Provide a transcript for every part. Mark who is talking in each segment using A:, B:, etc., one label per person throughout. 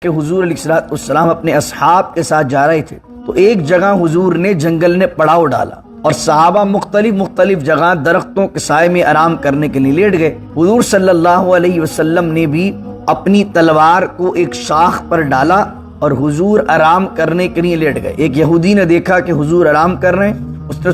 A: کہ حضور علیہ السلام اپنے اصحاب کے ساتھ جا رہے تھے تو ایک جگہ حضور نے جنگل نے پڑاؤ ڈالا اور صحابہ مختلف جگہ درختوں کے سائے میں آرام کرنے کے لیے لیٹ گئے۔ حضور صلی اللہ علیہ وسلم نے بھی اپنی تلوار کو ایک شاخ پر ڈالا اور حضور آرام کرنے کے لیے لیٹ گئے۔ ایک یہودی نے دیکھا کہ حضور آرام کر رہے ہیں، اس نے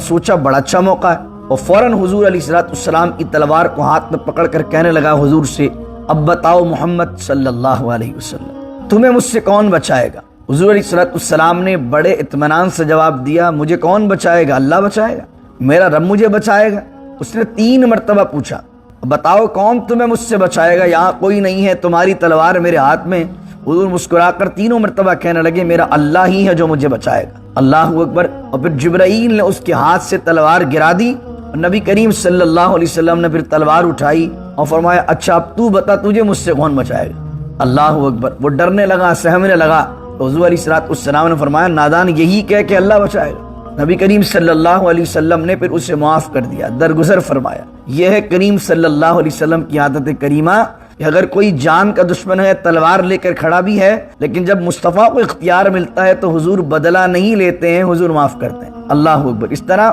A: سوچا بڑا اچھا موقع ہے اور فوراً حضور علیہ السلام کی تلوار کو ہاتھ میں پکڑ کر کہنے لگا حضور سے، اب بتاؤ محمد صلی اللہ علیہ وسلم تمہیں مجھ سے کون بچائے گا؟ حضور علیہ السلام نے بڑے اطمینان سے جواب دیا، مجھے کون بچائے گا؟ اللہ بچائے گا، میرا رب مجھے بچائے گا۔ اس نے 3 مرتبہ پوچھا، بتاؤ کون تمہیں مجھ سے بچائے گا؟ یہاں کوئی نہیں ہے، تمہاری تلوار میرے ہاتھ میں۔ حضور مسکرا کر 3 مرتبہ کہنے لگے، میرا اللہ ہی ہے جو مجھے بچائے گا۔ اللہ اکبر۔ اور پھر جبرائیل نے اس کے ہاتھ سے تلوار گرا دی اور نبی کریم صلی اللہ علیہ وسلم نے پھر تلوار اٹھائی اور فرمایا، اچھا اب تو بتا تجھے مجھ سے کون بچائے گا؟ اللہ اکبر۔ وہ ڈرنے لگا، سہمنے لگا تو حضور علیہ السلام نے فرمایا، نادان یہی کہہ کہ اللہ بچائے گا۔ نبی کریم صلی اللہ علیہ وسلم نے پھر اسے معاف کر دیا، درگزر فرمایا۔ یہ ہے کریم صلی اللہ علیہ وسلم کی عادت کریمہ کہ اگر کوئی جان کا دشمن ہے، تلوار لے کر کھڑا بھی ہے، لیکن جب مصطفیٰ کو اختیار ملتا ہے تو حضور بدلہ نہیں لیتے ہیں، حضور معاف کرتے ہیں۔ اللہ اکبر۔ اس طرح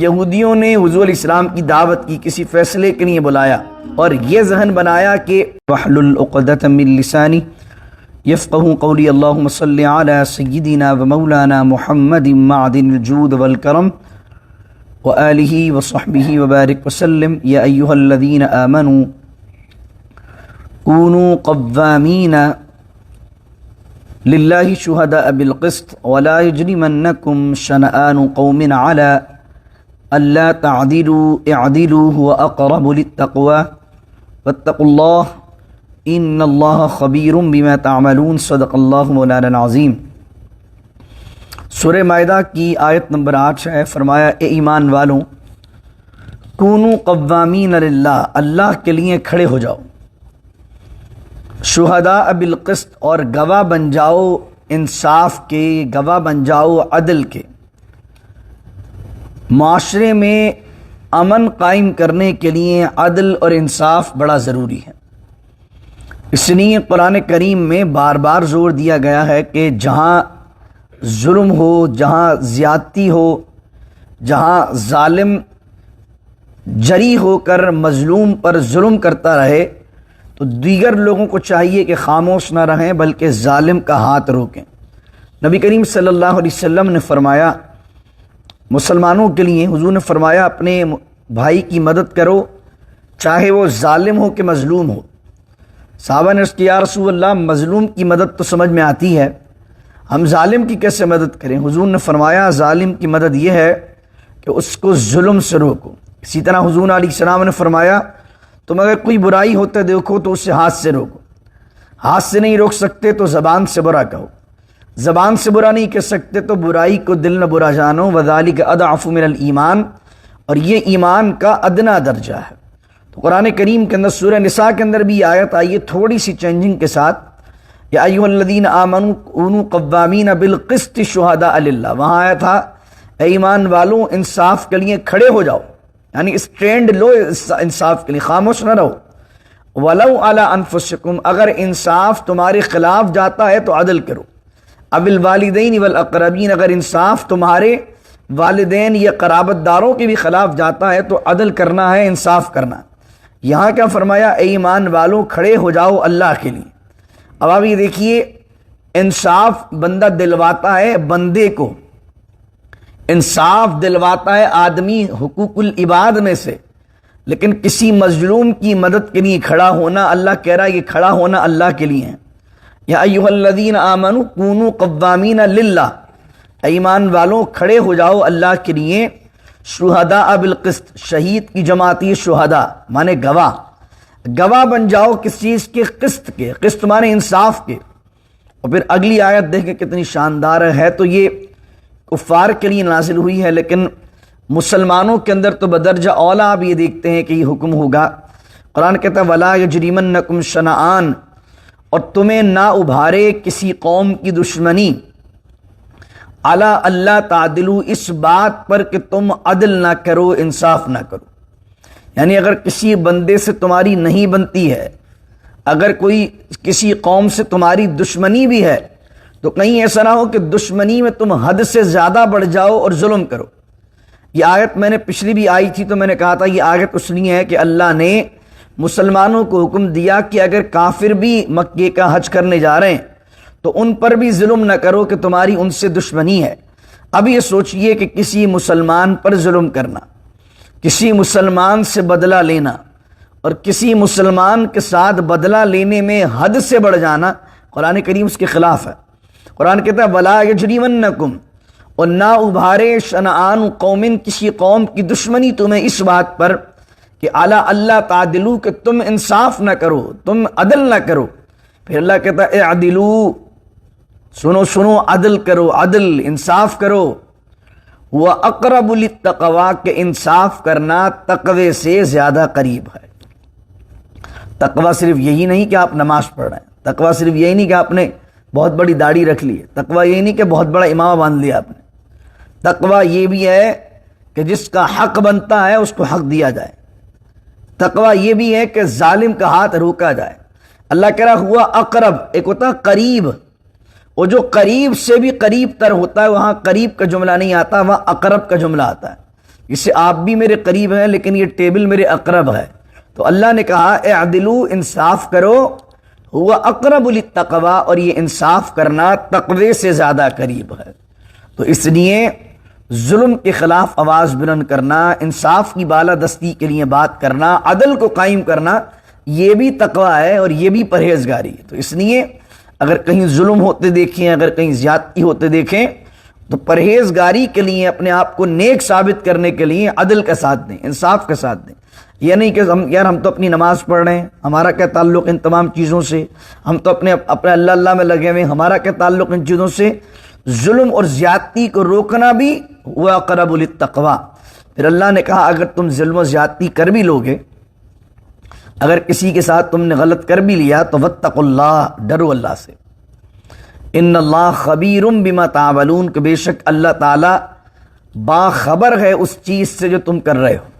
A: یہودیوں نے حضور علیہ السلام کی دعوت کی، کسی فیصلے کے لیے بلایا اور یہ ذہن بنایا کہ وَاحْلُلْ عُقْدَةً مِّن لِّسَانِي يَفْقَهُوا قَوْلِي اللهم صل على سيدنا ومولانا محمد معدن الجود والكرم وآله وصحبه وبارك وسلم يا أيها الذين آمنوا كونوا قوامين لله شهداء بالقسط ولا يجرمنكم شنآن قوم على ألا تعدلوا اعدلوا هو أقرب للتقوى واتقوا الله ان اللہ خبیر بما تعملون۔ صدق اللہ مولانا العظیم۔ سورہ مائدہ کی آیت نمبر 8 ہے، فرمایا اے ایمان والوں، کونوا قوامین للہ، اللہ کے لیے کھڑے ہو جاؤ، شہداء بالقسط، اور گواہ بن جاؤ انصاف کے، گواہ بن جاؤ عدل کے۔ معاشرے میں امن قائم کرنے کے لیے عدل اور انصاف بڑا ضروری ہے۔ اس لیے قرآن کریم میں بار بار زور دیا گیا ہے کہ جہاں ظلم ہو، جہاں زیادتی ہو، جہاں ظالم جری ہو کر مظلوم پر ظلم کرتا رہے تو دیگر لوگوں کو چاہیے کہ خاموش نہ رہیں بلکہ ظالم کا ہاتھ روکیں۔ نبی کریم صلی اللہ علیہ وسلم نے فرمایا مسلمانوں کے لیے، حضور نے فرمایا اپنے بھائی کی مدد کرو چاہے وہ ظالم ہو کہ مظلوم ہو۔ صحابہ نے اس کی یا رسول اللہ مظلوم کی مدد تو سمجھ میں آتی ہے، ہم ظالم کی کیسے مدد کریں؟ حضور نے فرمایا ظالم کی مدد یہ ہے کہ اس کو ظلم سے روکو۔ اسی طرح حضور علیہ السلام نے فرمایا تم اگر کوئی برائی ہوتے دیکھو تو اسے ہاتھ سے روکو، ہاتھ سے نہیں روک سکتے تو زبان سے برا کہو، زبان سے برا نہیں کہہ سکتے تو برائی کو دل نہ برا جانو، وذالک اضعف من الایمان، اور یہ ایمان کا ادنا درجہ ہے۔ تو قرآن کریم کے اندر سورہ نساء کے اندر بھی آیت آئی ہے تھوڑی سی چینجنگ کے ساتھ، یا ایھا الذین آمنوا کونوا قوامین بالقسط شہداء للہ۔ وہاں آیا تھا اے ایمان والوں انصاف کے لیے کھڑے ہو جاؤ، یعنی اسٹینڈ لو انصاف کے لیے، خاموش نہ رہو۔ ولو علی انفسکم، اگر انصاف تمہارے خلاف جاتا ہے تو عدل کرو۔ اب الوالدین والاقربین، اگر انصاف تمہارے والدین یا قرابت داروں کے بھی خلاف جاتا ہے تو عدل کرنا ہے، انصاف کرنا ہے۔ یہاں کیا فرمایا؟ اے ایمان والوں کھڑے ہو جاؤ اللہ کے لیے۔ اب آپ یہ دیکھیے، انصاف بندہ دلواتا ہے بندے کو، انصاف دلواتا ہے آدمی حقوق العباد میں سے، لیکن کسی مظلوم کی مدد کے لیے کھڑا ہونا، اللہ کہہ رہا ہے یہ کھڑا ہونا اللہ کے لیے ہے۔ یا ایھا الذین آمنوا کونوا قوامین للہ، ایمان والوں کھڑے ہو جاؤ اللہ کے لیے، شہداء بالقسط، شہید کی جماعتی شہداء مانے گواہ، گواہ بن جاؤ کس چیز کے؟ قسط کے، قسط مانے انصاف کے۔ اور پھر اگلی آیت دیکھیں کتنی شاندار ہے، تو یہ کفار کے لیے نازل ہوئی ہے لیکن مسلمانوں کے اندر تو بدرجہ اولا آپ یہ دیکھتے ہیں کہ یہ حکم ہوگا۔ قرآن کہتا ہے وَلَا يَجْرِمَنَّكُمْ شَنَآنُ، اور تمہیں نہ ابھارے کسی قوم کی دشمنی، علی اللہ تعدلو، اس بات پر کہ تم عدل نہ کرو، انصاف نہ کرو۔ یعنی اگر کسی بندے سے تمہاری نہیں بنتی ہے، اگر کوئی کسی قوم سے تمہاری دشمنی بھی ہے تو کہیں ایسا نہ ہو کہ دشمنی میں تم حد سے زیادہ بڑھ جاؤ اور ظلم کرو۔ یہ آیت میں نے پچھلی بھی آئی تھی تو میں نے کہا تھا یہ آیت اس لیے ہے کہ اللہ نے مسلمانوں کو حکم دیا کہ اگر کافر بھی مکے کا حج کرنے جا رہے ہیں تو ان پر بھی ظلم نہ کرو کہ تمہاری ان سے دشمنی ہے۔ اب یہ سوچئے کہ کسی مسلمان پر ظلم کرنا، کسی مسلمان سے بدلہ لینا اور کسی مسلمان کے ساتھ بدلہ لینے میں حد سے بڑھ جانا قرآن کریم اس کے خلاف ہے۔ قرآن کہتا ہے وَلَا يَجْرِمَنَّكُمْ، اور نہ ابھارے شنآن قوم، کسی قوم کی دشمنی تمہیں اس بات پر کہ اعلیٰ اللہ تعدلو، کہ تم انصاف نہ کرو، تم عدل نہ کرو۔ پھر اللہ کہتا ہے اعدلو، سنو عدل کرو، عدل انصاف کرو۔ وَأَقْرَبُ لِلتَّقْوَىٰ، کہ انصاف کرنا تقوی سے زیادہ قریب ہے۔ تقوی صرف یہی نہیں کہ آپ نماز پڑھ رہے ہیں، تقوی صرف یہی نہیں کہ آپ نے بہت بڑی داڑھی رکھ لی ہے، تقوی یہی نہیں کہ بہت بڑا امامہ باندھ لیا آپ نے، تقوی یہ بھی ہے کہ جس کا حق بنتا ہے اس کو حق دیا جائے، تقوی یہ بھی ہے کہ ظالم کا ہاتھ روکا جائے۔ اللہ کہہ رہا ہوا اقرب، ایک ہوتا ہے قریب، وہ جو قریب سے بھی قریب تر ہوتا ہے، وہاں قریب کا جملہ نہیں آتا، وہاں اقرب کا جملہ آتا ہے۔ اس سے آپ بھی میرے قریب ہیں لیکن یہ ٹیبل میرے اقرب ہے، تو اللہ نے کہا اعدلو، انصاف کرو، ہوا اقرب للتقویٰ، اور یہ انصاف کرنا تقوی سے زیادہ قریب ہے۔ تو اس لیے ظلم کے خلاف آواز بلند کرنا، انصاف کی بالادستی کے لیے بات کرنا، عدل کو قائم کرنا، یہ بھی تقویٰ ہے اور یہ بھی پرہیزگاری ہے۔ تو اس لیے اگر کہیں ظلم ہوتے دیکھیں، اگر کہیں زیادتی ہوتے دیکھیں تو پرہیزگاری کے لیے، اپنے آپ کو نیک ثابت کرنے کے لیے عدل کا ساتھ دیں، انصاف کا ساتھ دیں۔ یہ نہیں کہ ہم تو اپنی نماز پڑھ رہے ہیں، ہمارا کیا تعلق ان تمام چیزوں سے، ہم تو اپنے اللہ میں لگے ہوئے ہیں، ہمارا کیا تعلق ان چیزوں سے۔ ظلم اور زیادتی کو روکنا بھی ہوا اقرب للتقویٰ۔ پھر اللہ نے کہا اگر تم ظلم و زیادتی کر بھی لوگے، اگر کسی کے ساتھ تم نے غلط کر بھی لیا تو واتقوا اللہ، ڈرو اللہ سے، ان اللہ خبیر بما تعملون، کہ بے شک اللہ تعالی باخبر ہے اس چیز سے جو تم کر رہے ہو۔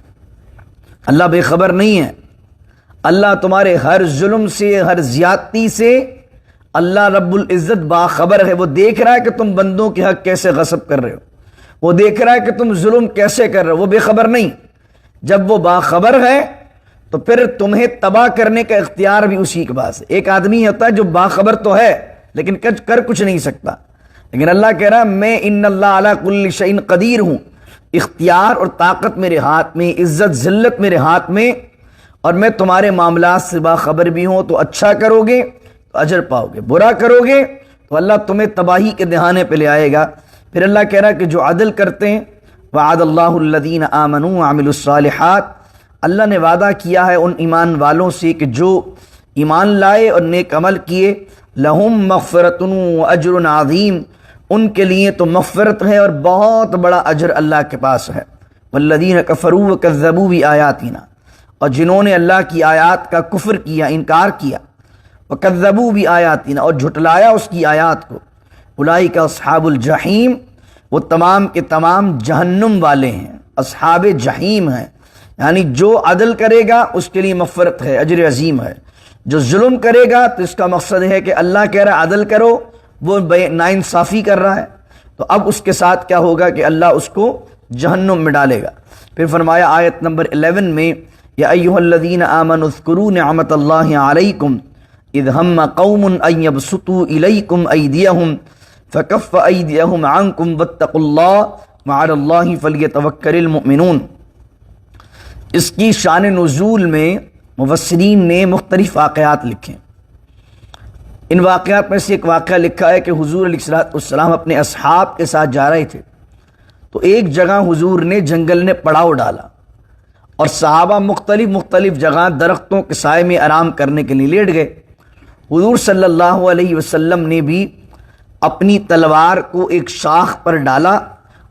A: اللہ بے خبر نہیں ہے، اللہ تمہارے ہر ظلم سے، ہر زیادتی سے اللہ رب العزت باخبر ہے۔ وہ دیکھ رہا ہے کہ تم بندوں کے حق کیسے غصب کر رہے ہو، وہ دیکھ رہا ہے کہ تم ظلم کیسے کر رہے ہو، وہ بے خبر نہیں۔ جب وہ باخبر ہے تو پھر تمہیں تباہ کرنے کا اختیار بھی اسی کے پاس ہے۔ ایک آدمی ہوتا ہے جو باخبر تو ہے لیکن کر کچھ نہیں سکتا، لیکن اللہ کہہ رہا ہے میں ان اللہ علی کل شیء قدیر ہوں، اختیار اور طاقت میرے ہاتھ میں، عزت ذلت میرے ہاتھ میں، اور میں تمہارے معاملات سے باخبر بھی ہوں۔ تو اچھا کرو گے تو اجر پاؤ گے، برا کرو گے تو اللہ تمہیں تباہی کے دہانے پہ لے آئے گا۔ پھر اللہ کہہ رہا ہے کہ جو عدل کرتے ہیں، وعد اللہ الذین آمنوا وعملوا الصالحات، اللہ نے وعدہ کیا ہے ان ایمان والوں سے کہ جو ایمان لائے اور نیک عمل کیے، لہم مغفرۃ واجر عظیم، ان کے لیے تو مغفرت ہے اور بہت بڑا اجر اللہ کے پاس ہے۔ والذین کفروا وکذبوا بآیاتنا، اور جنہوں نے اللہ کی آیات کا کفر کیا، انکار کیا، وکذبوا بآیاتنا، اور جھٹلایا اس کی آیات کو، اولئک اصحاب الجحیم، وہ تمام کے تمام جہنم والے ہیں، اصحاب جحیم ہیں۔ یعنی جو عدل کرے گا اس کے لیے مغفرت ہے، اجر عظیم ہے، جو ظلم کرے گا تو اس کا مقصد ہے کہ اللہ کہہ رہا ہے عدل کرو، وہ ناانصافی کر رہا ہے، تو اب اس کے ساتھ کیا ہوگا کہ اللہ اس کو جہنم میں ڈالے گا۔ پھر فرمایا آیت نمبر 11 میں یا ایھا الذین آمنوا اذکروا نعمت اللہ علیکم اذ ہم قوم ان یبسطوا الیکم ایدیہم فکف ایدیہم عنکم واتقوا اللہ وعلی اللہ فلیتوکل المؤمنون۔ اس کی شان نزول میں مفسرین نے مختلف واقعات لکھے۔ ان واقعات میں سے ایک واقعہ لکھا ہے کہ حضور علیہ السلام اپنے اصحاب کے ساتھ جا رہے تھے، تو ایک جگہ حضور نے جنگل نے پڑاؤ ڈالا اور صحابہ مختلف جگہ درختوں کے سائے میں آرام کرنے کے لیے لیٹ گئے۔ حضور صلی اللہ علیہ وسلم نے بھی اپنی تلوار کو ایک شاخ پر ڈالا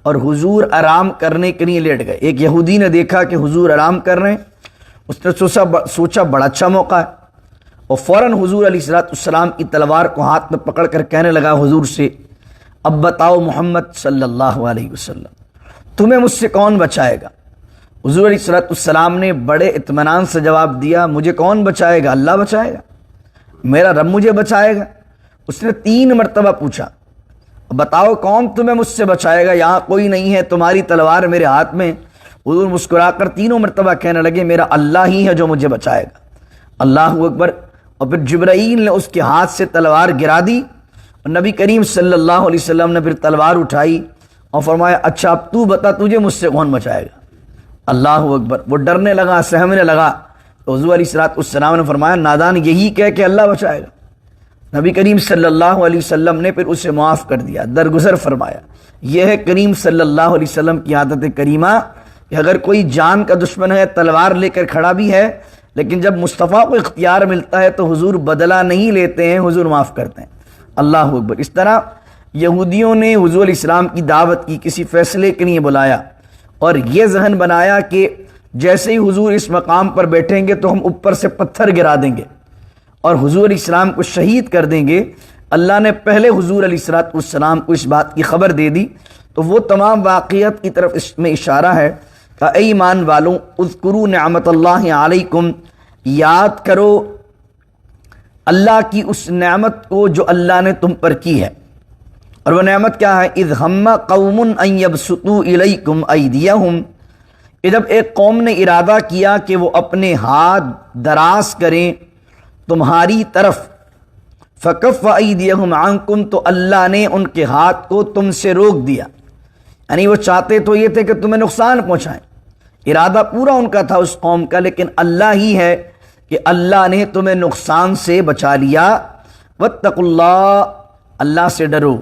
A: اور حضور آرام کرنے کے لیے لیٹ گئے۔ ایک یہودی نے دیکھا کہ حضور آرام کر رہے ہیں، اس نے سوچا بڑا اچھا موقع ہے، اور فوراً حضور علیہ السلام کی تلوار کو ہاتھ میں پکڑ کر کہنے لگا حضور سے اب بتاؤ محمد صلی اللہ علیہ وسلم تمہیں مجھ سے کون بچائے گا؟ حضور علیہ السلام نے بڑے اطمینان سے جواب دیا مجھے کون بچائے گا؟ اللہ بچائے گا۔ میرا رب مجھے بچائے گا؟ اس نے 3 مرتبہ پوچھا بتاؤ کون تمہیں مجھ سے بچائے گا، یہاں کوئی نہیں ہے، تمہاری تلوار میرے ہاتھ میں۔ حضور مسکرا کر 3 مرتبہ کہنے لگے میرا اللہ ہی ہے جو مجھے بچائے گا۔ اللہ اکبر۔ اور پھر جبرائیل نے اس کے ہاتھ سے تلوار گرا دی اور نبی کریم صلی اللہ علیہ وسلم نے پھر تلوار اٹھائی اور فرمایا اچھا اب تو بتا تجھے مجھ سے کون بچائے گا۔ اللہ اکبر۔ وہ ڈرنے لگا، سہمنے لگا، تو حضور علیہ السلام نے فرمایا نادان یہی کہہ کہ اللہ بچائے گا۔ نبی کریم صلی اللہ علیہ وسلم نے پھر اسے معاف کر دیا، درگزر فرمایا۔ یہ ہے کریم صلی اللہ علیہ وسلم کی عادت کریمہ کہ اگر کوئی جان کا دشمن ہے، تلوار لے کر کھڑا بھی ہے، لیکن جب مصطفیٰ کو اختیار ملتا ہے تو حضور بدلہ نہیں لیتے ہیں، حضور معاف کرتے ہیں۔ اللہ اکبر۔ اس طرح یہودیوں نے حضور علیہ السلام کی دعوت کی، کسی فیصلے کے لیے بلایا اور یہ ذہن بنایا کہ جیسے ہی حضور اس مقام پر بیٹھیں گے تو ہم اوپر سے پتھر گرا دیں گے اور حضور علیہ السلام کو شہید کر دیں گے۔ اللہ نے پہلے حضور علیہ السلام کو اس بات کی خبر دے دی، تو وہ تمام واقعات کی طرف اس میں اشارہ ہے کہ اے ایمان والوں اذکروا نعمت اللہ علیکم، یاد کرو اللہ کی اس نعمت کو جو اللہ نے تم پر کی ہے۔ اور وہ نعمت کیا ہے؟ اذ ہم قوم ان یبسطوا الیکم ایدیہم، جب ایک قوم نے ارادہ کیا کہ وہ اپنے ہاتھ دراز کریں تمہاری طرف، فکف ایدیہم عنکم، تو اللہ نے ان کے ہاتھ کو تم سے روک دیا۔ یعنی وہ چاہتے تو یہ تھے کہ تمہیں نقصان پہنچائیں، ارادہ پورا ان کا تھا اس قوم کا، لیکن اللہ ہی ہے کہ اللہ نے تمہیں نقصان سے بچا لیا۔ واتقوا اللہ، اللہ سے ڈرو۔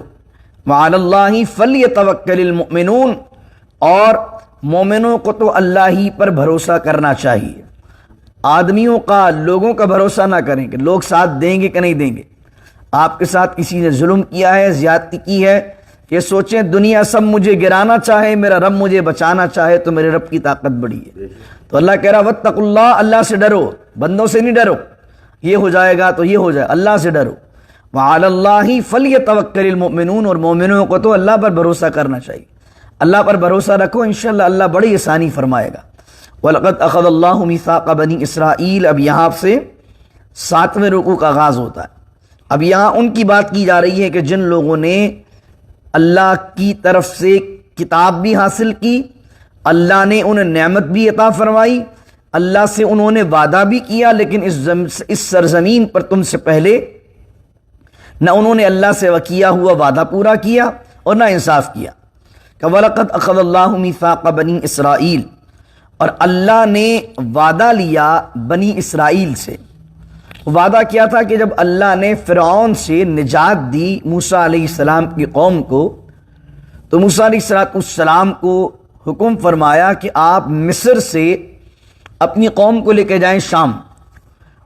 A: وعلی اللہ فلیتوکل المؤمنون، اور مومنوں کو تو اللہ ہی پر بھروسہ کرنا چاہیے۔ آدمیوں کا، لوگوں کا بھروسہ نہ کریں کہ لوگ ساتھ دیں گے کہ نہیں دیں گے۔ آپ کے ساتھ کسی نے ظلم کیا ہے، زیادتی کی ہے، یہ سوچیں دنیا سب مجھے گرانا چاہے، میرا رب مجھے بچانا چاہے تو میرے رب کی طاقت بڑی ہے۔ تو اللہ کہہ رہا واتقوا اللہ، اللہ سے ڈرو، بندوں سے نہیں ڈرو، یہ ہو جائے گا تو یہ ہو جائے، اللہ سے ڈرو۔ وعلی اللہ فلیتوکل المؤمنون، اور مومنوں کو تو اللہ پر بھروسہ کرنا چاہیے۔ اللہ پر بھروسہ رکھو، انشاءاللہ اللہ بڑی آسانی فرمائے گا۔ وَلَقَدْ أَخَذَ اللَّهُ مِيثَاقَ بَنِي اسرائیل، اب یہاں سے 7ویں رکوع کا آغاز ہوتا ہے۔ اب یہاں ان کی بات کی جا رہی ہے کہ جن لوگوں نے اللہ کی طرف سے کتاب بھی حاصل کی، اللہ نے انہیں نعمت بھی عطا فرمائی، اللہ سے انہوں نے وعدہ بھی کیا، لیکن اس سرزمین پر تم سے پہلے نہ انہوں نے اللہ سے کیا ہوا وعدہ پورا کیا اور نہ انصاف کیا۔ کہ وَلَقَدْ أَخَذَ اللَّهُ مِيثَاقَ بَنِي اسرائیل، اور اللہ نے وعدہ لیا بنی اسرائیل سے۔ وعدہ کیا تھا کہ جب اللہ نے فرعون سے نجات دی موسیٰ علیہ السلام کی قوم کو، تو موسیٰ علیہ السلام کو حکم فرمایا کہ آپ مصر سے اپنی قوم کو لے کے جائیں شام،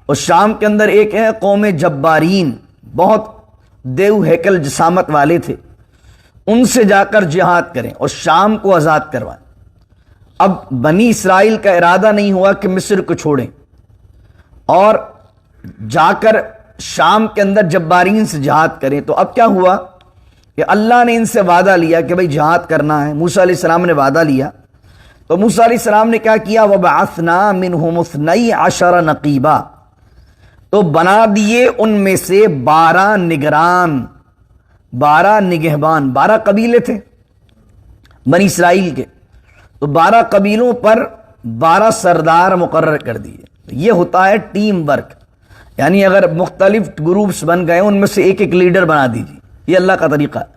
A: اور شام کے اندر ایک ہے قوم جبارین، بہت دیو ہیکل جسامت والے تھے، ان سے جا کر جہاد کریں اور شام کو آزاد کروائیں۔ اب بنی اسرائیل کا ارادہ نہیں ہوا کہ مصر کو چھوڑیں اور جا کر شام کے اندر جبارین سے جہاد کریں۔ تو اب کیا ہوا کہ اللہ نے ان سے وعدہ لیا کہ بھئی جہاد کرنا ہے، موسیٰ علیہ السلام نے وعدہ لیا، تو موسیٰ علیہ السلام نے کیا کیا؟ وَبَعَثْنَا مِنْهُمُ 12 نَقِيبًا، تو بنا دیے ان میں سے 12 نگران، 12 نگہبان۔ 12 قبیلے تھے بنی اسرائیل کے، تو 12 قبیلوں پر 12 سردار مقرر کر دیے۔ یہ ہوتا ہے ٹیم ورک، یعنی اگر مختلف گروپس بن گئے ان میں سے ایک ایک لیڈر بنا دیجیے، یہ اللہ کا طریقہ ہے۔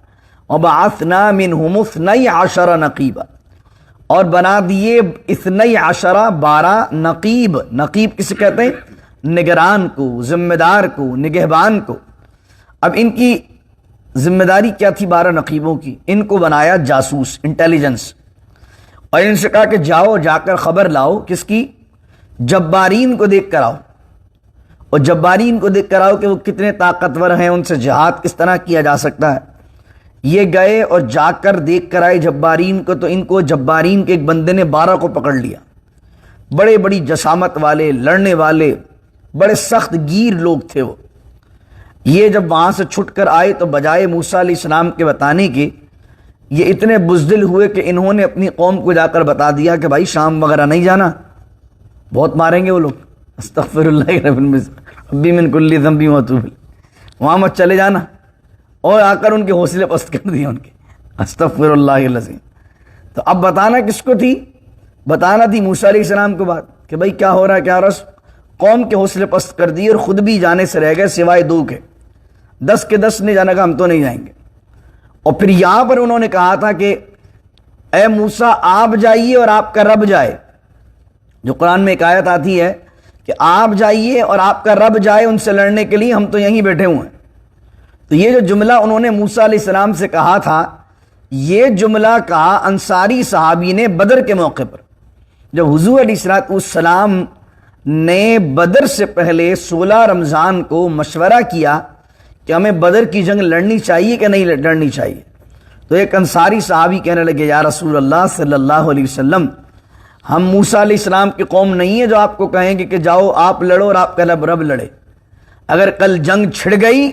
A: وَبَعَثْنَا مِنْهُمُ 12 نَقِيبًا، اور بنا دیے 12 نقیب۔ نقیب کسے کہتے ہیں؟ نگران کو، ذمہ دار کو، نگہبان کو۔ اب ان کی ذمہ داری کیا تھی 12 نقیبوں کی؟ ان کو بنایا جاسوس، انٹیلیجنس، اور ان سے کہا کہ جاؤ جا کر خبر لاؤ، کس کی؟ جبارین کو دیکھ کر آؤ، اور جبارین کو دیکھ کر آؤ کہ وہ کتنے طاقتور ہیں، ان سے جہاد کس طرح کیا جا سکتا ہے۔ یہ گئے اور جا کر دیکھ کر آئے جبارین کو، تو ان کو جبارین کے ایک بندے نے 12 کو پکڑ لیا۔ بڑے بڑی جسامت والے، لڑنے والے، بڑے سخت گیر لوگ تھے وہ۔ یہ جب وہاں سے چھٹ کر آئے تو بجائے موسیٰ علیہ السلام کے بتانے کے، یہ اتنے بزدل ہوئے کہ انہوں نے اپنی قوم کو جا کر بتا دیا کہ بھائی شام وغیرہ نہیں جانا، بہت ماریں گے وہ لوگ۔ استغفر اللہ رب ربی من کل ذنب واتوب الیہ، وہاں مت چلے جانا، اور آ کر ان کے حوصلے پست کر دیے ان کے، استغفر اللہ العظیم۔ تو اب بتانا کس کو تھی؟ بتانا تھی موسیٰ علیہ السلام کو بات کہ بھائی کیا ہو رہا ہے، کیا رس، قوم کے حوصلے پست کر دیے اور خود بھی جانے سے رہ گئے سوائے 2 کے، 10 کے 10 نے جانا کہا ہم تو نہیں جائیں گے۔ اور پھر یہاں پر انہوں نے کہا تھا کہ اے موسیٰ آپ جائیے اور آپ کا رب جائے، جو قرآن میں ایک آیت آتی ہے کہ آپ جائیے اور آپ کا رب جائے ان سے لڑنے کے لیے، ہم تو یہیں بیٹھے ہوئے ہیں۔ تو یہ جو جملہ انہوں نے موسیٰ علیہ السلام سے کہا تھا، یہ جملہ کہا انصاری صحابی نے بدر کے موقع پر، جب حضور علیہ السلام نے بدر سے پہلے 16 رمضان کو مشورہ کیا کہ ہمیں بدر کی جنگ لڑنی چاہیے کہ نہیں لڑنی چاہیے، تو ایک انصاری صحابی کہنے لگے یا رسول اللہ صلی اللہ علیہ وسلم، ہم موسیٰ علیہ السلام کی قوم نہیں ہے جو آپ کو کہیں گے کہ جاؤ آپ لڑو اور آپ کا رب لڑے۔ اگر کل جنگ چھڑ گئی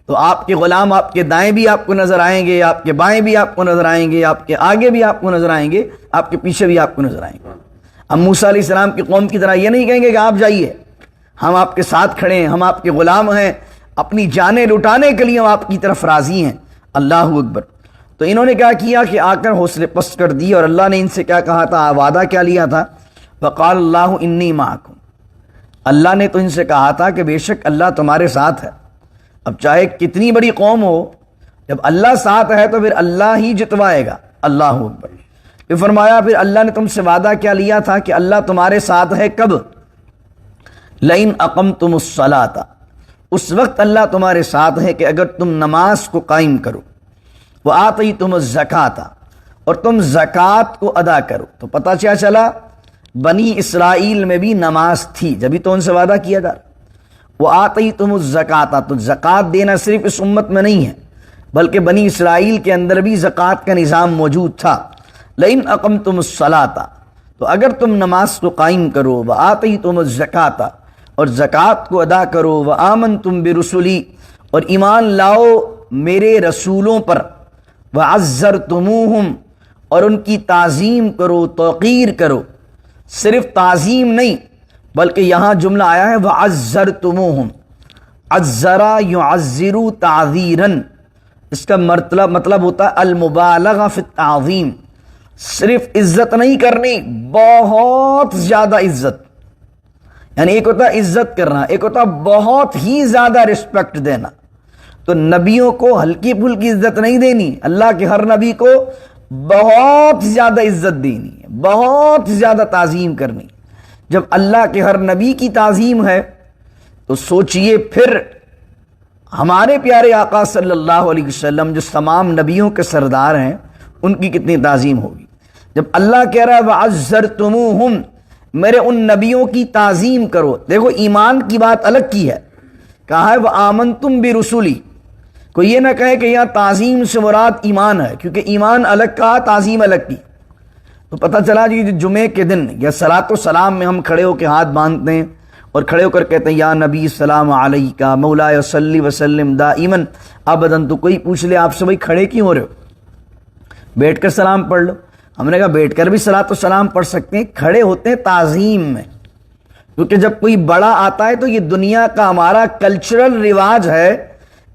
A: تو آپ کے غلام آپ کے دائیں بھی آپ کو نظر آئیں گے، آپ کے بائیں بھی آپ کو نظر آئیں گے، آپ کے آگے بھی آپ کو نظر آئیں گے، آپ کے پیچھے بھی آپ کو نظر آئیں گے۔ ہم موسیٰ علیہ السلام کی قوم کی طرح یہ نہیں کہیں گے کہ آپ جائیے، ہم آپ کے ساتھ کھڑے ہیں، ہم آپ کے غلام ہیں، اپنی جانیں لٹانے کے لیے ہم آپ کی طرف راضی ہیں۔ اللہ اکبر۔ تو انہوں نے کیا کیا کہ آ کر حوصلے پست کر دی، اور اللہ نے ان سے کیا کہا تھا، وعدہ کیا لیا تھا، وقال اللہ انی معکم، اللہ نے تو ان سے کہا تھا کہ بے شک اللہ تمہارے ساتھ ہے۔ اب چاہے کتنی بڑی قوم ہو، جب اللہ ساتھ ہے تو پھر اللہ ہی جتوائے گا۔ اللہ اکبر۔ پھر فرمایا پھر اللہ نے تم سے وعدہ کیا لیا تھا کہ اللہ تمہارے ساتھ ہے، کب؟ لئن اقمتم الصلاۃ، اس وقت اللہ تمہارے ساتھ ہے کہ اگر تم نماز کو قائم کرو، وآتیتم الزکاۃ، اور تم زکوٰۃ کو ادا کرو۔ تو پتہ کیا چلا، بنی اسرائیل میں بھی نماز تھی، جبھی تو ان سے وعدہ کیا جا رہا۔ وآتیتم الزکاۃ، تو زکوٰۃ دینا صرف اس امت میں نہیں ہے بلکہ بنی اسرائیل کے اندر بھی زکوٰۃ کا نظام موجود تھا۔ لئن اقمتم الصلاۃ، تو اگر تم نماز کو قائم کرو، وآتیتم الزکاۃ، اور زکوٰۃ کو ادا کرو، وآمنتم برسلی، اور ایمان لاؤ میرے رسولوں پر، وعزرتموہم، اور ان کی تعظیم کرو، توقیر کرو، صرف تعظیم نہیں بلکہ یہاں جملہ آیا ہے وعزرتموہم، عزرا یعزر تعذیراً، اس کا مطلب ہوتا ہے المبالغہ فی التعظیم، صرف عزت نہیں کرنی، بہت زیادہ عزت، یعنی ایک ہوتا ہے عزت کرنا، ایک ہوتا ہے بہت ہی زیادہ رسپیکٹ دینا۔ تو نبیوں کو ہلکی پھلکی عزت نہیں دینی، اللہ کے ہر نبی کو بہت زیادہ عزت دینی ہے، بہت زیادہ تعظیم کرنی۔ جب اللہ کے ہر نبی کی تعظیم ہے تو سوچئے پھر ہمارے پیارے آقا صلی اللہ علیہ وسلم جو تمام نبیوں کے سردار ہیں ان کی کتنی تعظیم ہوگی۔ جب اللہ کہہ رہا ہے وَعَزَّرْتُمُوهُمْ، میرے ان نبیوں کی تعظیم کرو، دیکھو ایمان کی بات الگ کی ہے، کہا ہے وَآمَنْتُمْ بِرُسُلِي، کوئی یہ نہ کہے کہ یہاں تعظیم سے مراد ایمان ہے، کیونکہ ایمان الگ کہا، تعظیم الگ کی۔ تو پتہ چلا جی جمعے کے دن یا صلاۃ و سلام میں ہم کھڑے ہو کے ہاتھ باندھتے ہیں اور کھڑے ہو کر کہتے ہیں یا نبی السلام علیکہ مولا صلی وسلم دائماً ابداً، تو کوئی پوچھ لے آپ سے بھائی کھڑے کیوں ہو رہے ہو، بیٹھ کر سلام پڑھ لو۔ ہم نے کہا بیٹھ کر بھی صلاۃ و سلام پڑھ سکتے ہیں، کھڑے ہوتے ہیں تعظیم میں، کیونکہ جب کوئی بڑا آتا ہے تو یہ دنیا کا ہمارا کلچرل رواج ہے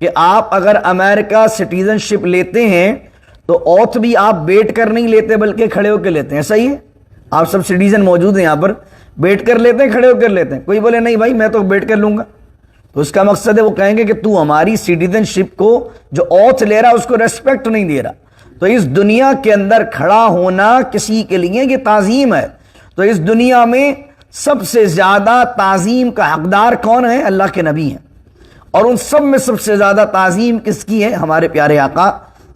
A: کہ آپ اگر امریکہ سٹیزن شپ لیتے ہیں تو اوتھ بھی آپ بیٹھ کر نہیں لیتے بلکہ کھڑے ہو کے لیتے ہیں، صحیح ہے؟ آپ سب سٹیزن موجود ہیں یہاں پر، بیٹھ کر لیتے ہیں، کھڑے ہو کر لیتے ہیں۔ کوئی بولے نہیں بھائی میں تو بیٹھ کر لوں گا، تو اس کا مقصد ہے وہ کہیں گے کہ تو ہماری سٹیزن شپ کو جو اوتھ لے رہا اس کو ریسپیکٹ نہیں دے رہا۔ تو اس دنیا کے اندر کھڑا ہونا کسی کے لیے یہ تعظیم ہے۔ تو اس دنیا میں سب سے زیادہ تعظیم کا حقدار کون ہے؟ اللہ کے نبی ہیں، اور ان سب میں سب سے زیادہ تعظیم کس کی ہے؟ ہمارے پیارے آقا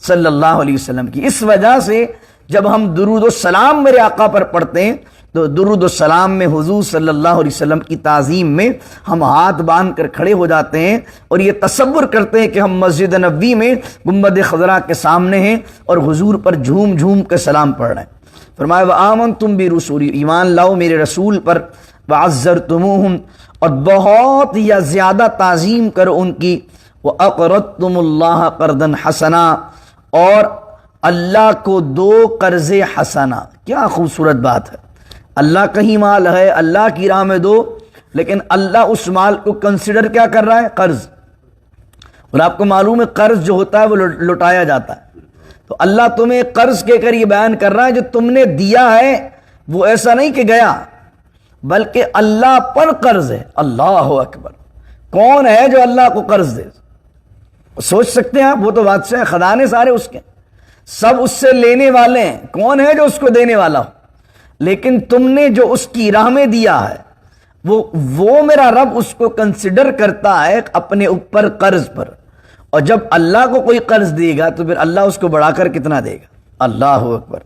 A: صلی اللہ علیہ وسلم کی۔ اس وجہ سے جب ہم درود و سلام میرے آقا پر پڑھتے ہیں تو درود و سلام میں حضور صلی اللہ علیہ وسلم کی تعظیم میں ہم ہاتھ باندھ کر کھڑے ہو جاتے ہیں اور یہ تصور کرتے ہیں کہ ہم مسجد نبوی میں گنبد خضرا کے سامنے ہیں اور حضور پر جھوم جھوم کے سلام پڑھ رہے ہیں۔ فرمایا وآمنتم برسولی، ایمان لاؤ میرے رسول پر، وعزرتموہم، اور بہت یا زیادہ تعظیم کرو ان کی، وَأَقْرَضْتُمُ اللَّهَ قَرْضًا حَسَنًا، اور اللہ کو دو قرض حسنہ۔ کیا خوبصورت بات ہے، اللہ کا ہی مال ہے، اللہ کی راہ میں دو، لیکن اللہ اس مال کو کنسیڈر کیا کر رہا ہے؟ قرض. اور آپ کو معلوم ہے قرض جو ہوتا ہے وہ لوٹایا جاتا ہے. تو اللہ تمہیں قرض کے کر یہ بیان کر رہا ہے جو تم نے دیا ہے وہ ایسا نہیں کہ گیا، بلکہ اللہ پر قرض ہے. اللہ اکبر. کون ہے جو اللہ کو قرض دے؟ سوچ سکتے ہیں آپ؟ وہ تو بادشاہ خزانے سارے اس کے، سب اس سے لینے والے ہیں. کون ہے جو اس کو دینے والا ہو؟ لیکن تم نے جو اس کی راہ میں دیا ہے وہ میرا رب اس کو کنسیڈر کرتا ہے اپنے اوپر قرض پر. اور جب اللہ کو کوئی قرض دے گا تو پھر اللہ اس کو بڑھا کر کتنا دے گا؟ اللہ اکبر.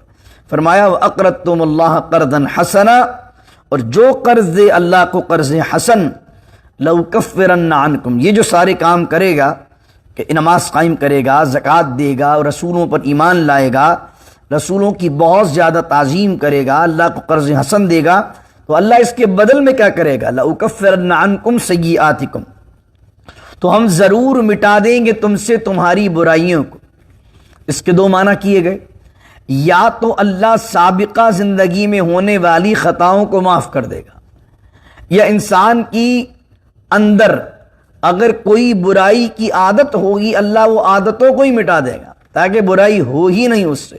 A: فرمایا وَأَقْرَضْتُمُ اللَّهَ قَرْضًا حَسَنًا، اور جو قرض دے اللہ کو قرض حسن، لَأُكَفِّرَنَّ عَنْكُمْ، یہ جو سارے کام کرے گا کہ نماز قائم کرے گا، زکوٰۃ دے گا، اور رسولوں پر ایمان لائے گا، رسولوں کی بہت زیادہ تعظیم کرے گا، اللہ کو قرض حسن دے گا، تو اللہ اس کے بدل میں کیا کرے گا؟ لَأُكَفِّرَنَّ عَنْكُمْ سَيِّئَاتِكُمْ، تو ہم ضرور مٹا دیں گے تم سے تمہاری برائیوں کو. اس کے دو معنی کیے گئے. یا تو اللہ سابقہ زندگی میں ہونے والی خطاؤں کو معاف کر دے گا، یا انسان کی اندر اگر کوئی برائی کی عادت ہوگی اللہ وہ عادتوں کو ہی مٹا دے گا تاکہ برائی ہو ہی نہیں اس سے.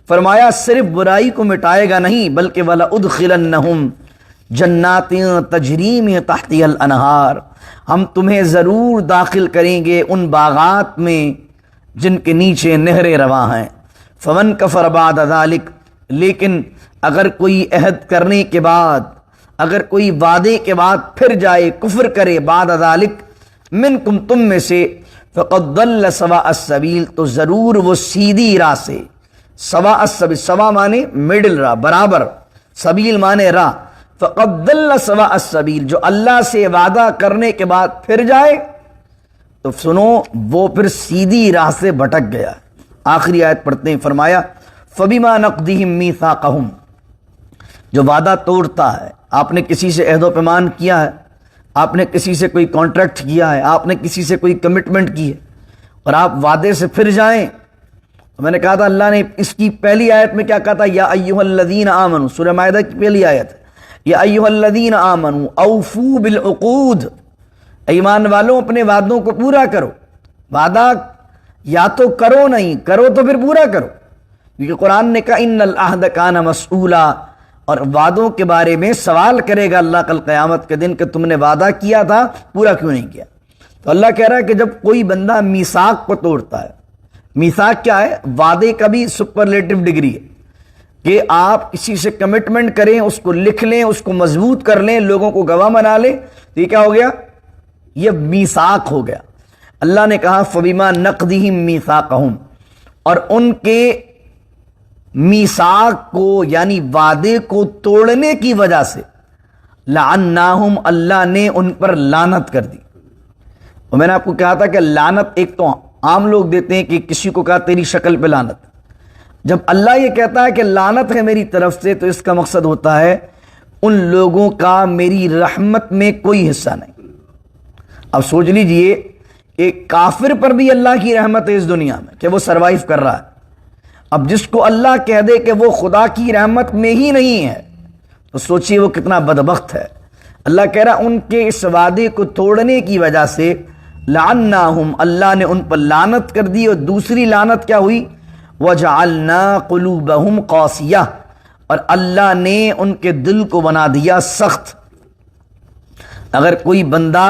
A: فرمایا صرف برائی کو مٹائے گا نہیں بلکہ وَلَأُدْخِلَنَّهُمْ جَنَّاتٍ تَجْرِي مِن تَحْتِهَا الْأَنْهَارُ، ہم تمہیں ضرور داخل کریں گے ان باغات میں جن کے نیچے نہریں رواں ہیں. فمن کفر بعد ذلک، لیکن اگر کوئی عہد کرنے کے بعد، اگر کوئی وعدے کے بعد پھر جائے کفر کرے بعد ذلک منکم، تم میں سے، فقد ضل سواء السبیل، تو ضرور وہ سیدھی راہ سے، سواء السبیل، سوا مانے مڈل راہ، برابر، سبیل مانے راہ، فقد ضل سواء السبیل، جو اللہ سے وعدہ کرنے کے بعد پھر جائے تو سنو وہ پھر سیدھی راہ سے بھٹک گیا. آخری آیت پڑھتے ہیں. فرمایا فَبِمَا نَقْضِهِمْ مِيثَاقَهُمْ، جو وعدہ توڑتا ہے، آپ نے کسی سے عہد و پیمان کیا ہے، آپ نے کسی سے کوئی کانٹریکٹ کیا ہے، آپ نے کسی سے کوئی کمٹمنٹ کی ہے اور آپ وعدے سے پھر جائیں. تو میں نے کہا تھا اللہ نے اس کی پہلی آیت میں کیا کہا تھا؟ یا ایھا الذین آمنوا، سورہ مائدہ کی پہلی آیت، یا ایھا الذین آمنوا اوفوا بالعقود، ایمان والوں اپنے وعدوں کو پورا کرو. وعدہ یا تو کرو، نہیں کرو تو پھر پورا کرو، کیونکہ قرآن نے کہا ان العہد کان مسئولا، اور وعدوں کے بارے میں سوال کرے گا اللہ کل قیامت کے دن کہ تم نے وعدہ کیا تھا پورا کیوں نہیں کیا. تو اللہ کہہ رہا ہے کہ جب کوئی بندہ میثاق کو توڑتا ہے، میثاق کیا ہے؟ وعدے کا بھی سپرلیٹو ڈگری ہے کہ آپ کسی سے کمٹمنٹ کریں، اس کو لکھ لیں، اس کو مضبوط کر لیں، لوگوں کو گواہ بنا لیں، تو یہ کیا ہو گیا؟ یہ میثاق ہو گیا. اللہ نے کہا فَبِمَا نَقْضِهِمْ مِيثَاقَهُمْ، اور ان کے میثاق کو یعنی وعدے کو توڑنے کی وجہ سے لعناہم، اللہ نے ان پر لعنت کر دی. اور میں نے آپ کو کہا تھا کہ لعنت ایک تو عام لوگ دیتے ہیں کہ کسی کو کہا تیری شکل پہ لعنت، جب اللہ یہ کہتا ہے کہ لعنت ہے میری طرف سے تو اس کا مقصد ہوتا ہے ان لوگوں کا میری رحمت میں کوئی حصہ نہیں. اب سوچ لیجئے ایک کافر پر بھی اللہ کی رحمت ہے اس دنیا میں کہ وہ سروائیو کر رہا ہے. اب جس کو اللہ کہہ دے کہ وہ خدا کی رحمت میں ہی نہیں ہے تو سوچئے وہ کتنا بدبخت ہے. اللہ کہہ رہا ان کے اس وعدے کو توڑنے کی وجہ سے لعناہم، اللہ نے ان پر لعنت کر دی. اور دوسری لعنت کیا ہوئی؟ وجعلنا قلوبہم قاسیہ، اور اللہ نے ان کے دل کو بنا دیا سخت. اگر کوئی بندہ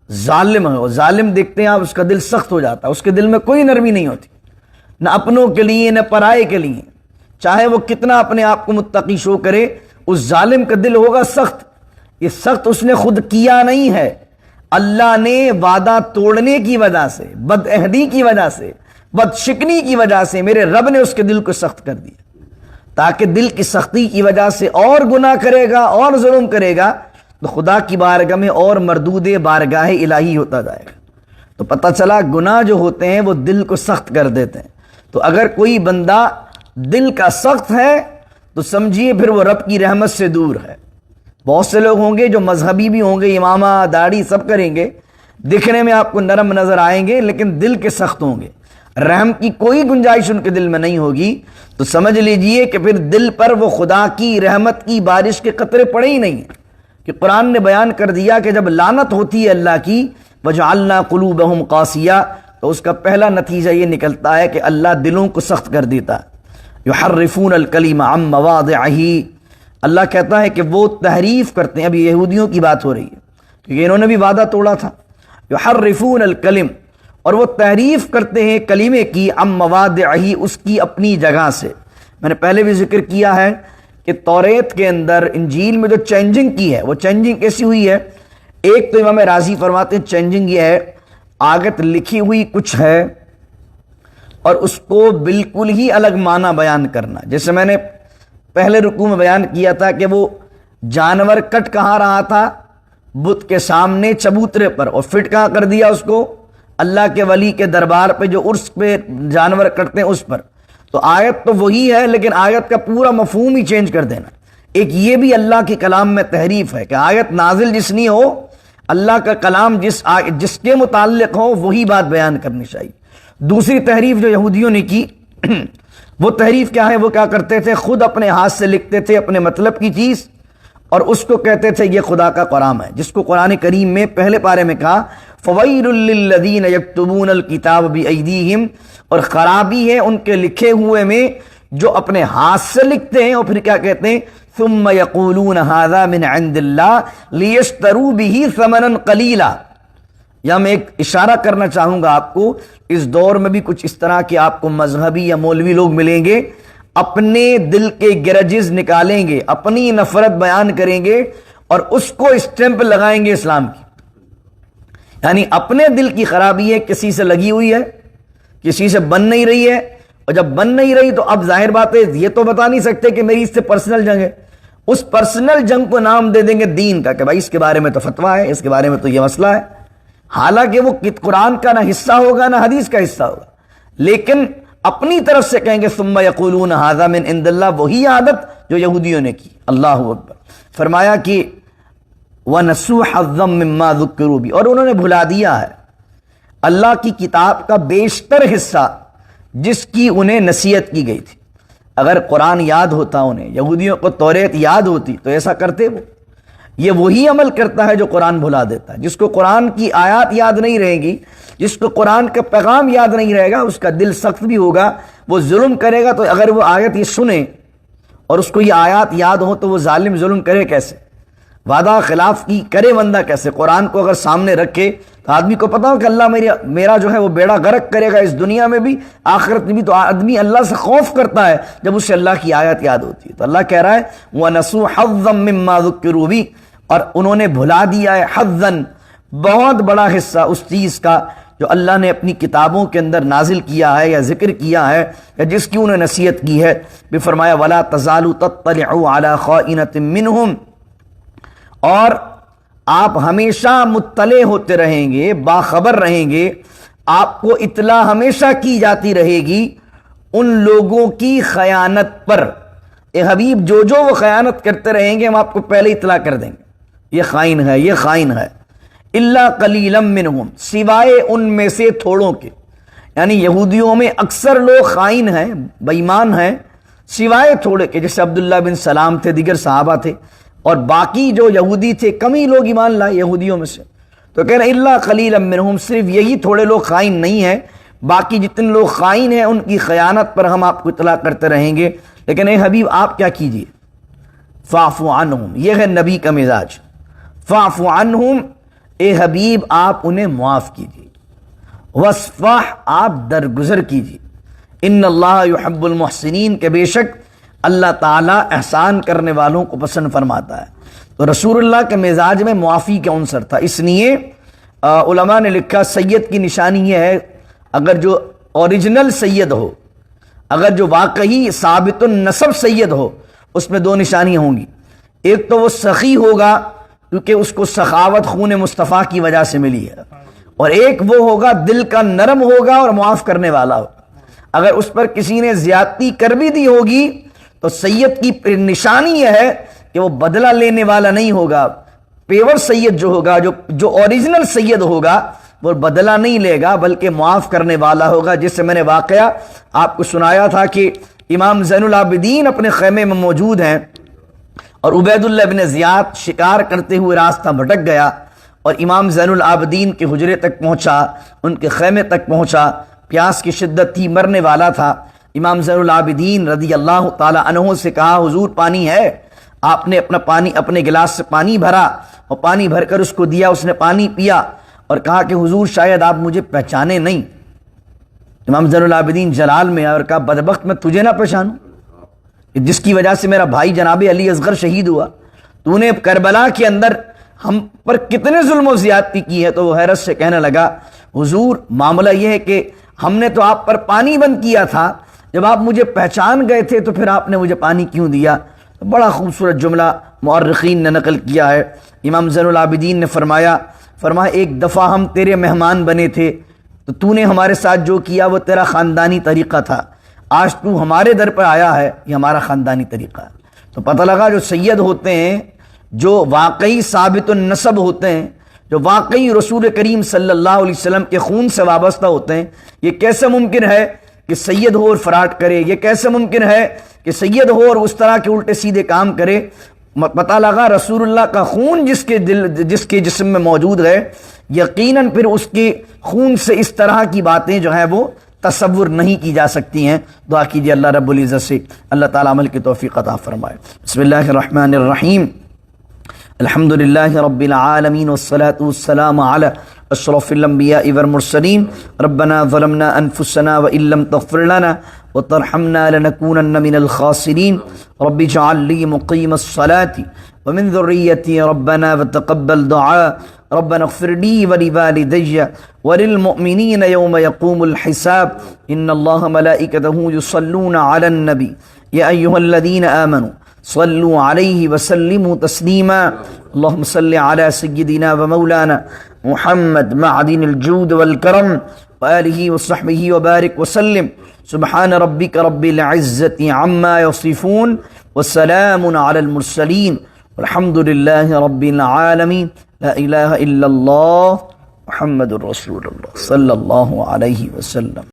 A: ظالم ہو، ظالم دیکھتے ہیں آپ، اس کا دل سخت ہو جاتا ہے، اس کے دل میں کوئی نرمی نہیں ہوتی، نہ اپنوں کے لیے نہ پرائے کے لیے، چاہے وہ کتنا اپنے آپ کو متقی شو کرے، اس ظالم کا دل ہوگا سخت. یہ سخت اس نے خود کیا نہیں ہے، اللہ نے وعدہ توڑنے کی وجہ سے، بد عہدی کی وجہ سے، بد شکنی کی وجہ سے میرے رب نے اس کے دل کو سخت کر دیا، تاکہ دل کی سختی کی وجہ سے اور گناہ کرے گا اور ظلم کرے گا تو خدا کی بارگاہ میں اور مردود بارگاہ الہی ہوتا جائے گا. تو پتہ چلا گناہ جو ہوتے ہیں وہ دل کو سخت کر دیتے ہیں. تو اگر کوئی بندہ دل کا سخت ہے تو سمجھیے پھر وہ رب کی رحمت سے دور ہے. بہت سے لوگ ہوں گے جو مذہبی بھی ہوں گے، امامہ داڑھی سب کریں گے، دکھنے میں آپ کو نرم نظر آئیں گے لیکن دل کے سخت ہوں گے، رحم کی کوئی گنجائش ان کے دل میں نہیں ہوگی. تو سمجھ لیجئے کہ پھر دل پر وہ خدا کی رحمت کی بارش کے قطرے پڑے ہی نہیں ہیں. کہ قرآن نے بیان کر دیا کہ جب لعنت ہوتی ہے اللہ کی وجعلنا قلوبہم قاسیہ، تو اس کا پہلا نتیجہ یہ نکلتا ہے کہ اللہ دلوں کو سخت کر دیتا ہے۔ یحرفون الکلم عن مواضعہ، اللہ کہتا ہے کہ وہ تحریف کرتے ہیں، ابھی یہودیوں کی بات ہو رہی ہے کیونکہ انہوں نے بھی وعدہ توڑا تھا۔ یحرفون الکلم، اور وہ تحریف کرتے ہیں کلمے کی عن مواضعہ، اس کی اپنی جگہ سے۔ میں نے پہلے بھی ذکر کیا ہے کہ توریت کے اندر انجیل میں جو چینجنگ کی ہے وہ چینجنگ کیسی ہوئی ہے؟ ایک تو امام راضی فرماتے ہیں چینجنگ یہ ہے آیت لکھی ہوئی کچھ ہے اور اس کو بالکل ہی الگ معنی بیان کرنا، جیسے میں نے پہلے رکوع میں بیان کیا تھا کہ وہ جانور کٹ کہاں رہا تھا؟ بت کے سامنے چبوترے پر، اور فٹ کہاں کر دیا اس کو؟ اللہ کے ولی کے دربار پہ جو عرس پہ جانور کٹتے ہیں اس پر۔ تو آیت تو وہی ہے لیکن آیت کا پورا مفہوم ہی چینج کر دینا۔ ایک یہ بھی اللہ کے کلام میں تحریف ہے کہ آیت نازل جسنی ہو، اللہ کا کلام جس کے متعلق ہو وہی بات بیان کرنی چاہیے۔ دوسری تحریف جو یہودیوں نے کی وہ تحریف کیا ہے؟ وہ کیا کرتے تھے؟ خود اپنے ہاتھ سے لکھتے تھے اپنے مطلب کی چیز اور اس کو کہتے تھے یہ خدا کا کلام ہے، جس کو قرآن کریم میں پہلے پارے میں کہا فویل للذین یکتبون الکتاب بایدیہم، اور خرابی ہے ان کے لکھے ہوئے میں جو اپنے ہاتھ سے لکھتے ہیں اور پھر کیا کہتے ہیں ثم یقولون ھذا من عند اللہ لیشتروا بہ ثمنا قلیلا۔ یا میں ایک اشارہ کرنا چاہوں گا آپ کو، اس دور میں بھی کچھ اس طرح کے آپ کو مذہبی یا مولوی لوگ ملیں گے، اپنے دل کے گرجز نکالیں گے، اپنی نفرت بیان کریں گے اور اس کو اسٹیمپ لگائیں گے اسلام کی۔ یعنی اپنے دل کی خرابی ہے کسی سے لگی ہوئی ہے، کسی سے بن نہیں رہی ہے، اور جب بن نہیں رہی تو اب ظاہر بات ہے یہ تو بتا نہیں سکتے کہ میری اس سے پرسنل جنگ ہے، اس پرسنل جنگ کو نام دے دیں گے دین کا کہ بھائی اس کے بارے میں تو فتویٰ ہے، اس کے بارے میں تو یہ مسئلہ ہے، حالانکہ وہ قرآن کا نہ حصہ ہوگا نہ حدیث کا حصہ ہوگا، لیکن اپنی طرف سے کہیں گے ثم یقولون ھذا من عند اللہ، وہی عادت جو یہودیوں نے کی۔ اللہ اکبر۔ فرمایا کہ وَنَسُوا حَظًّا مِّمَّا ذُكِّرُوا بِهِ، اور انہوں نے بھلا دیا ہے اللہ کی کتاب کا بیشتر حصہ جس کی انہیں نصیحت کی گئی تھی۔ اگر قرآن یاد ہوتا انہیں، یہودیوں کو توریت یاد ہوتی تو ایسا کرتے وہ؟ یہ وہی عمل کرتا ہے جو قرآن بھلا دیتا ہے۔ جس کو قرآن کی آیات یاد نہیں رہے گی، جس کو قرآن کا پیغام یاد نہیں رہے گا، اس کا دل سخت بھی ہوگا، وہ ظلم کرے گا۔ تو اگر وہ آیت یہ سنے اور اس کو یہ آیات یاد ہو تو وہ ظالم ظلم کرے کیسے؟ وعدہ خلاف کی کرے بندہ کیسے؟ قرآن کو اگر سامنے رکھے تو آدمی کو پتا ہو کہ اللہ میرا جو ہے وہ بیڑا غرق کرے گا اس دنیا میں بھی آخرت میں بھی، تو آدمی اللہ سے خوف کرتا ہے جب اسے اللہ کی آیت یاد ہوتی ہے۔ تو اللہ کہہ رہا ہے وَنَسُوا حَظًّا مِّمَّا ذُكِّرُوا بِهِ، اور انہوں نے بھلا دیا ہے حظًّا، بہت بڑا حصہ اس چیز کا جو اللہ نے اپنی کتابوں کے اندر نازل کیا ہے یا ذکر کیا ہے یا جس کی انہیں نصیحت کی ہے۔ بھی فرمایا وَلَا تَزَالُ تَطَّلِعُ عَلَىٰ خَائِنَةٍ مِّنْهُمْ، اور آپ ہمیشہ مطلع ہوتے رہیں گے، باخبر رہیں گے، آپ کو اطلاع ہمیشہ کی جاتی رہے گی ان لوگوں کی خیانت پر۔ اے حبیب جو وہ خیانت کرتے رہیں گے ہم آپ کو پہلے اطلاع کر دیں گے، یہ خائن ہے، یہ خائن ہے۔ الا قلیلا منہم، سوائے ان میں سے تھوڑوں کے، یعنی یہودیوں میں اکثر لوگ خائن ہیں، بے ایمان ہیں، سوائے تھوڑے کے، جیسے عبداللہ بن سلام تھے، دیگر صحابہ تھے، اور باقی جو یہودی تھے کم ہی لوگ ایمان لائے یہودیوں میں سے۔ تو کہہ رہے ہیں الا قلیلا منہم، صرف یہی تھوڑے لوگ خائن نہیں ہیں، باقی جتنے لوگ خائن ہیں ان کی خیانت پر ہم آپ کو اطلاع کرتے رہیں گے۔ لیکن اے حبیب آپ کیا کیجئے، فاعف عنہم، یہ ہے نبی کا مزاج، فاعف عنہم، اے حبیب آپ انہیں معاف کیجئے، واصفح، آپ درگزر کیجئے، ان اللہ یحب المحسنین، کہ بے شک اللہ تعالیٰ احسان کرنے والوں کو پسند فرماتا ہے۔ تو رسول اللہ کے مزاج میں معافی کا عنصر تھا، اس لیے علماء نے لکھا سید کی نشانی یہ ہے، اگر جو اوریجنل سید ہو، اگر جو واقعی ثابت النسب سید ہو، اس میں دو نشانیاں ہوں گی۔ ایک تو وہ سخی ہوگا کیونکہ اس کو سخاوت خون مصطفیٰ کی وجہ سے ملی ہے، اور ایک وہ ہوگا دل کا نرم ہوگا اور معاف کرنے والا ہوگا۔ اگر اس پر کسی نے زیادتی کر بھی دی ہوگی تو سید کی نشانی یہ ہے کہ وہ بدلہ لینے والا نہیں ہوگا، پیور سید جو ہوگا، جو اوریجنل سید ہوگا وہ بدلہ نہیں لے گا بلکہ معاف کرنے والا ہوگا۔ جس سے میں نے واقعہ آپ کو سنایا تھا کہ امام زین العابدین اپنے خیمے میں موجود ہیں اور عبید اللہ بن زیاد شکار کرتے ہوئے راستہ بھٹک گیا اور امام زین العابدین کے حجرے تک پہنچا، ان کے خیمے تک پہنچا، پیاس کی شدت تھی، مرنے والا تھا۔ امام زین العابدین رضی اللہ تعالی عنہ سے کہا حضور پانی ہے؟ آپ نے اپنے گلاس سے پانی بھرا اور پانی بھر کر اس کو دیا، اس نے پانی پیا اور کہا کہ حضور شاید آپ مجھے پہچانے نہیں۔ امام زین العابدین جلال میں اور کہا بدبخت میں تجھے نہ پہچانوں، جس کی وجہ سے میرا بھائی جناب علی اصغر شہید ہوا، تو نے کربلا کے اندر ہم پر کتنے ظلم و زیادتی کی ہے۔ تو وہ حیرت سے کہنے لگا حضور معاملہ یہ ہے کہ ہم نے تو آپ پر پانی بند کیا تھا، جب آپ مجھے پہچان گئے تھے تو پھر آپ نے مجھے پانی کیوں دیا؟ بڑا خوبصورت جملہ مورخین نے نقل کیا ہے۔ امام زین العابدین نے فرمایا ایک دفعہ ہم تیرے مہمان بنے تھے تو نے ہمارے ساتھ جو کیا وہ تیرا خاندانی طریقہ تھا، آج تو ہمارے در پر آیا ہے، یہ ہمارا خاندانی طریقہ ہے۔ تو پتہ لگا جو سید ہوتے ہیں، جو واقعی ثابت النسب ہوتے ہیں، جو واقعی رسول کریم صلی اللہ علیہ وسلم کے خون سے وابستہ ہوتے ہیں، یہ کیسے ممکن ہے کہ سید ہو اور فراڈ کرے؟ یہ کیسے ممکن ہے کہ سید ہو اور اس طرح کے الٹے سیدھے کام کرے؟ پتہ لگا رسول اللہ کا خون جس کے جسم میں موجود ہے، یقیناً پھر اس کے خون سے اس طرح کی باتیں جو ہیں وہ تصور نہیں کی جا سکتی ہیں۔ دعا کیجیے اللہ رب العزت سے اللہ تعالیٰ عمل کی توفیق عطا فرمائے۔ بسم اللہ الرحمن الرحیم، الحمد للہ رب العالمین والصلاة والسلام علی اشرف الانبیاء والمرسلین، ربنا ظلمنا انفسنا وان لم تغفر لنا وترحمنا لنكونن من الخاسرین، رب اجعل لی مقیم الصلاة ومن ذریتی ربنا وتقبل دعاء، ربنا اغفر لي ولوالدي وللمؤمنين يوم يقوم الحساب، إن الله ملائكته يصلون على النبي يا أيها الذين آمنوا صلوا عليه وسلموا تسليما، اللهم صل على سيدنا ومولانا محمد معدن الجود والكرم وآله وصحبه وبارك وسلم، سبحان ربك رب العزة عما يصفون وسلام على المرسلين والحمد لله رب العالمين، لا الہ الا اللہ محمد الرسول اللہ صلی اللہ علیہ وسلم۔